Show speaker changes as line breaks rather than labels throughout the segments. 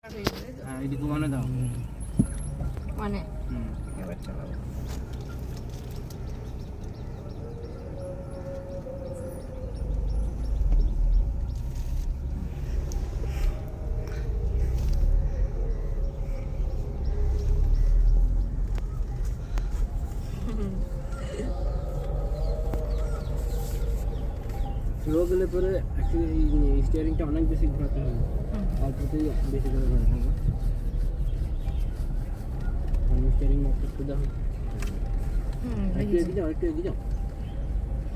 হ্যাঁ এদিকে মানে দাও
মানে এবার চালাবো।
স্লো গেলে পরে স্টিয়ারিংটা অনেক বেশি ঘোরাতে হবে, অল্পতেই বেশি করে ঘোরাতে হবে। স্টিয়ারিং একটু দেখো, একটু এগিয়ে যাও, একটু এগিয়ে যাও।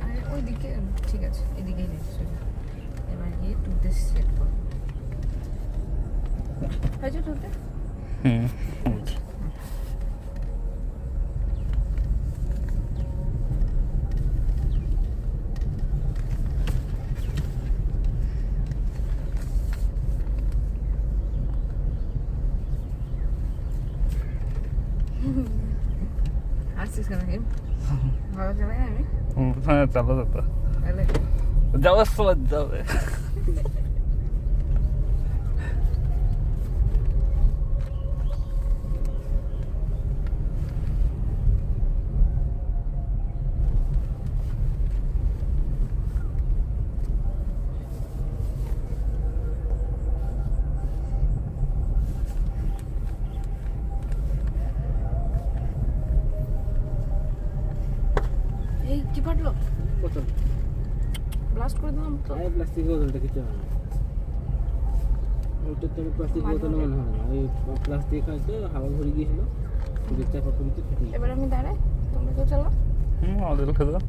আরে ওইদিকে ঠিক আছে, এদিকেই দেখছো। এবার গিয়ে টুতে সেট করো। হয়েছে টুতে? আসছিস কেন? ভালো চালাই আমি
হ্যাঁ চালো যেত
তাহলে
যাওয়ার সময় যাবে।
এই কি ফাটলো?
বোতল,
ব্লাস্ট করে দিলাম তো।
এই প্লাস্টিক বোতলটা কিছু হয় না, ওইটা তো প্লাস্টিক বোতল মনে হয় না, ওই প্লাস্টিক হয়তো হাওয়া ভরে গিয়েছিল, চাপা পড়েছে।
এবার আমি দাঁড়াই, তোমরা কেউ চালাও।
আমাদের খেতে